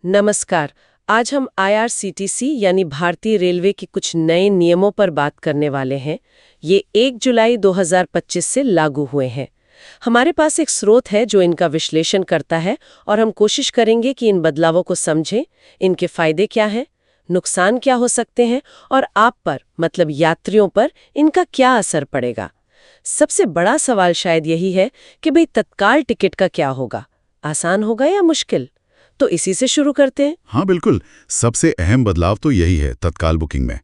नमस्कार। आज हम IRCTC यानी भारतीय रेलवे के कुछ नए नियमों पर बात करने वाले हैं। ये 1 जुलाई 2025 से लागू हुए हैं। हमारे पास एक स्रोत है जो इनका विश्लेषण करता है और हम कोशिश करेंगे कि इन बदलावों को समझें, इनके फायदे क्या हैं, नुकसान क्या हो सकते हैं और आप पर मतलब यात्रियों पर इनका क्या असर पड़ेगा। सबसे बड़ा सवाल शायद यही है कि भाई तत्काल टिकट का क्या होगा, आसान होगा या मुश्किल। तो इसी से शुरू करते हैं। हाँ बिल्कुल, सबसे अहम बदलाव तो यही है तत्काल बुकिंग में।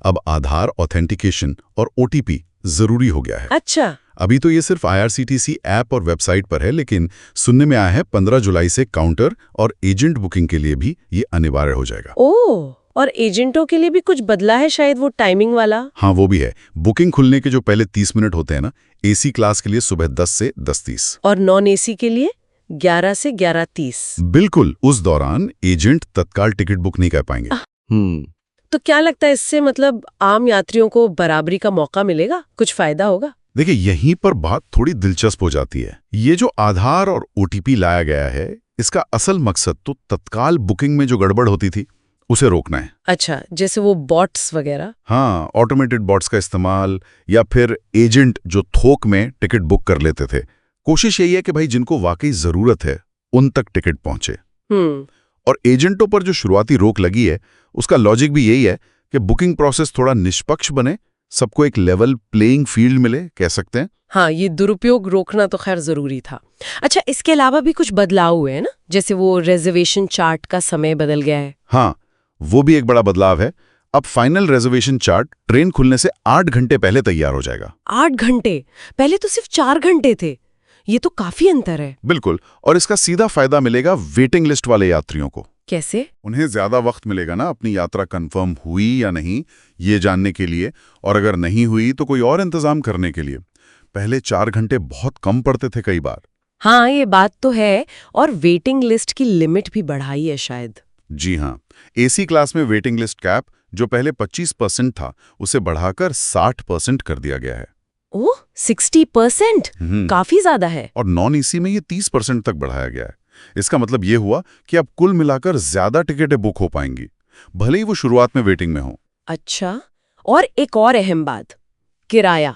अब आधार ऑथेंटिकेशन और OTP जरूरी हो गया है। अच्छा। अभी तो ये सिर्फ IRCTC ऐप और वेबसाइट पर है, लेकिन सुनने में आया है 15 जुलाई से काउंटर और एजेंट बुकिंग के लिए भी ये अनिवार्य हो जाएगा। ओह, और एजेंटों के लिए भी कुछ बदला है शायद, वो टाइमिंग वाला। हाँ वो भी है। बुकिंग खुलने के जो पहले 30 मिनट होते हैं ना, AC क्लास के लिए सुबह 10 से 10:30 और नॉन AC के लिए 11 से 11:30। बिल्कुल, उस दौरान एजेंट तत्काल टिकट बुक नहीं कर पाएंगे। तो क्या लगता है इससे मतलब आम यात्रियों को बराबरी का मौका मिलेगा, कुछ फायदा होगा? देखिए, यहीं पर बात थोड़ी दिलचस्प हो जाती है। ये जो आधार और OTP लाया गया है, इसका असल मकसद तो तत्काल बुकिंग में जो गड़बड़ होती थी उसे रोकना है। अच्छा, जैसे वो बॉट्स वगैरह। हाँ, ऑटोमेटेड बॉट्स का इस्तेमाल या फिर एजेंट जो थोक में टिकट बुक कर लेते थे। कोशिश यही है कि भाई जिनको वाकई जरूरत है उन तक टिकट पहुंचे। और एजेंटों पर जो शुरुआती रोक लगी है उसका लॉजिक भी यही है कि बुकिंग प्रोसेस थोड़ा निष्पक्ष बने, सबको एक लेवल प्लेइंग फील्ड मिले, कह सकते हैं। हाँ, ये दुरुपयोग रोकना तो खैर जरूरी था। अच्छा, इसके अलावा भी कुछ बदलाव हुए हैं ना, जैसे वो रिजर्वेशन चार्ट का समय बदल गया है। हाँ, वो भी एक बड़ा बदलाव है। अब फाइनल रिजर्वेशन चार्ट ट्रेन खुलने से 8 घंटे पहले तैयार हो जाएगा। 8 घंटे? पहले तो सिर्फ 4 घंटे थे। ये तो काफी अंतर है। बिल्कुल, और इसका सीधा फायदा मिलेगा वेटिंग लिस्ट वाले यात्रियों को। कैसे? उन्हें ज्यादा वक्त मिलेगा ना अपनी यात्रा कंफर्म हुई या नहीं ये जानने के लिए, और अगर नहीं हुई तो कोई और इंतजाम करने के लिए। पहले 4 घंटे बहुत कम पड़ते थे कई बार। हाँ, ये बात तो है। और वेटिंग लिस्ट की लिमिट भी बढ़ाई है शायद। जी हाँ, AC क्लास में वेटिंग लिस्ट कैप जो पहले 25% था उसे बढ़ाकर 60% कर दिया गया है। ओह, 60%? काफी ज्यादा है। और नॉन AC में ये 30% तक बढ़ाया गया है। इसका मतलब ये हुआ कि अब कुल मिलाकर ज्यादा टिकटें बुक हो पाएंगी, भले ही वो शुरुआत में वेटिंग में हो। अच्छा, और एक और अहम बात, किराया।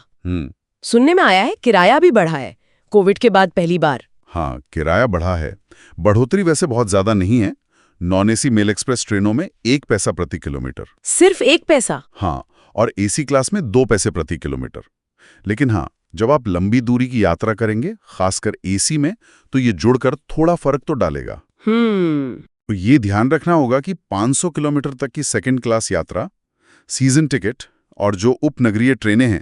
सुनने में आया है किराया भी बढ़ा है कोविड के बाद पहली बार। हाँ, किराया बढ़ा है। बढ़ोतरी वैसे बहुत ज्यादा नहीं है। नॉन AC मेल एक्सप्रेस ट्रेनों में 1 पैसा प्रति किलोमीटर। सिर्फ 1 पैसा? हाँ, और AC क्लास में 2 पैसे प्रति किलोमीटर। लेकिन हाँ, जब आप लंबी दूरी की यात्रा करेंगे, खासकर AC में, तो ये जुड़कर थोड़ा फर्क तो डालेगा। तो ये ध्यान रखना होगा कि 500 किलोमीटर तक की सेकंड क्लास यात्रा, सीजन टिकट और जो उपनगरीय ट्रेनें हैं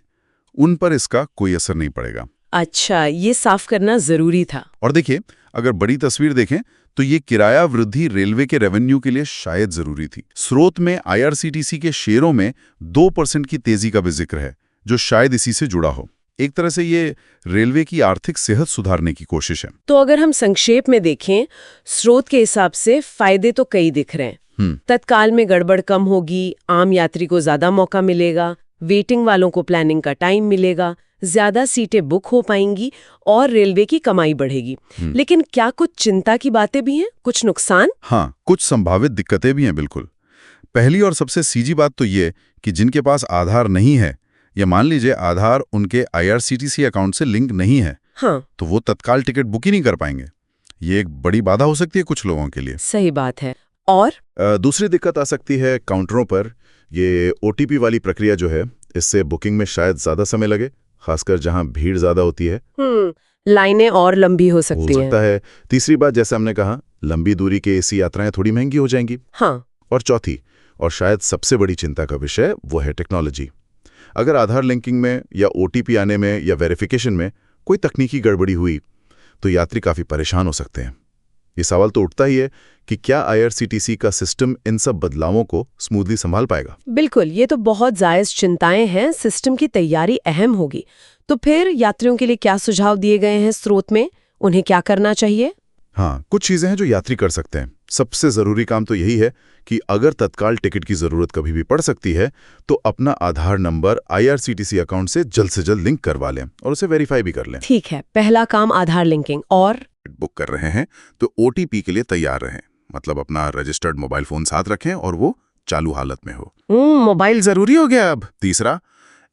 उन पर इसका कोई असर नहीं पड़ेगा। अच्छा, ये साफ करना जरूरी था। और देखिए, अगर बड़ी तस्वीर देखें तो ये किराया वृद्धि रेलवे के रेवेन्यू के लिए शायद जरूरी थी। स्रोत में IRCTC के शेयरों में 2% की तेजी का भी जिक्र है, जो शायद इसी से जुड़ा हो। एक तरह से ये रेलवे की आर्थिक सेहत सुधारने की कोशिश है। तो अगर हम संक्षेप में देखें, स्रोत के हिसाब से फायदे तो कई दिख रहे हैं। तत्काल में गड़बड़ कम होगी, आम यात्री को ज्यादा मौका मिलेगा, वेटिंग वालों को प्लानिंग का टाइम मिलेगा, ज्यादा सीटें बुक हो पाएंगी और रेलवे की कमाई बढ़ेगी। लेकिन क्या कुछ चिंता की बातें भी हैं, कुछ नुकसान? हाँ, कुछ संभावित दिक्कतें भी हैं। बिल्कुल, पहली और सबसे सीधी बात तो ये कि जिनके पास आधार नहीं है, या मान लीजिए आधार उनके IRCTC अकाउंट से लिंक नहीं है, हाँ, तो वो तत्काल टिकट बुक ही नहीं कर पाएंगे। ये एक बड़ी बाधा हो सकती है कुछ लोगों के लिए। सही बात है। और दूसरी दिक्कत आ सकती है काउंटरों पर। ये OTP वाली प्रक्रिया जो है, इससे बुकिंग में शायद ज्यादा समय लगे, खासकर जहां भीड़ ज्यादा होती है। लाइनें और लंबी हो सकती है। तीसरी बात, जैसे हमने कहा, लंबी दूरी के AC यात्राएं थोड़ी महंगी हो जाएंगी। हाँ। और चौथी और शायद सबसे बड़ी चिंता का विषय वो है टेक्नोलॉजी। अगर आधार लिंकिंग में या OTP आने में या वेरिफिकेशन में कोई तकनीकी गड़बड़ी हुई तो यात्री काफी परेशान हो सकते हैं। ये सवाल तो उठता ही है कि क्या IRCTC का सिस्टम इन सब बदलावों को स्मूथली संभाल पाएगा। बिल्कुल, ये तो बहुत जायज चिंताएं हैं। सिस्टम की तैयारी अहम होगी। तो फिर यात्रियों के लिए क्या सुझाव दिए गए हैं स्रोत में, उन्हें क्या करना चाहिए? हाँ, कुछ चीजें हैं जो यात्री कर सकते हैं। सबसे जरूरी काम तो यही है कि अगर तत्काल टिकट की जरूरत कभी भी पड़ सकती है तो अपना आधार नंबर IRCTC अकाउंट से जल्द लिंक करवा लें और उसे वेरीफाई भी कर लें। ठीक है, पहला काम आधार लिंकिंग। और बुक कर रहे हैं तो OTP के लिए तैयार रहें। मतलब अपना रजिस्टर्ड मोबाइल फोन साथ रखें और वो चालू हालत में हो। मोबाइल जरूरी हो गया अब। तीसरा,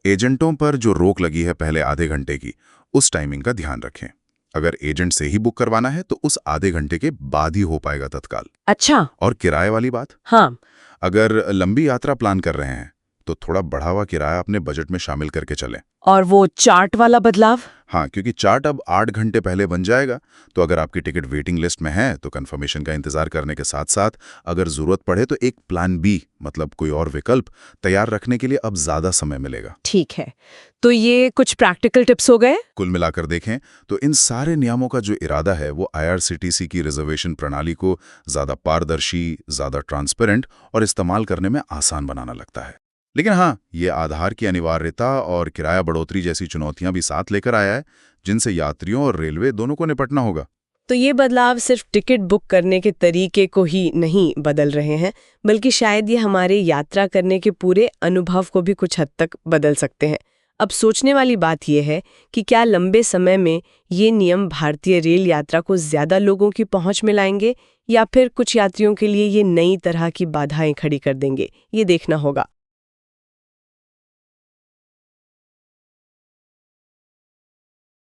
एजेंटों पर जो रोक लगी है पहले आधे घंटे की, उस टाइमिंग का ध्यान रखें। अगर एजेंट से ही बुक करवाना है तो उस आधे घंटे के बाद ही हो पाएगा तत्काल। अच्छा। और किराए वाली बात, हाँ। अगर लंबी यात्रा प्लान कर रहे हैं तो थोड़ा बढ़ा हुआ किराया अपने बजट में शामिल करके चलें। और वो चार्ट वाला बदलाव? हाँ, क्योंकि चार्ट अब 8 घंटे पहले बन जाएगा, तो अगर आपकी टिकट वेटिंग लिस्ट में है तो कंफर्मेशन का इंतजार करने के साथ साथ अगर जरूरत पड़े तो एक प्लान बी, मतलब कोई और विकल्प तैयार रखने के लिए अब ज्यादा समय मिलेगा। ठीक है, तो ये कुछ प्रैक्टिकल टिप्स हो गए। कुल मिलाकर देखें तो इन सारे नियमों का जो इरादा है वो IRCTC की रिजर्वेशन प्रणाली को ज्यादा पारदर्शी, ज्यादा ट्रांसपेरेंट और इस्तेमाल करने में आसान बनाना लगता है। लेकिन हाँ, ये आधार की अनिवार्यता और किराया बढ़ोतरी जैसी चुनौतियां भी साथ लेकर आया है, जिनसे यात्रियों और रेलवे दोनों को निपटना होगा। तो ये बदलाव सिर्फ टिकट बुक करने के तरीके को ही नहीं बदल रहे हैं, बल्कि शायद ये हमारे यात्रा करने के पूरे अनुभव को भी कुछ हद तक बदल सकते हैं। अब सोचने वाली बात यह है कि क्या लंबे समय में ये नियम भारतीय रेल यात्रा को ज्यादा लोगों की पहुंच में लाएंगे या फिर कुछ यात्रियों के लिए ये नई तरह की बाधाएं खड़ी कर देंगे, ये देखना होगा।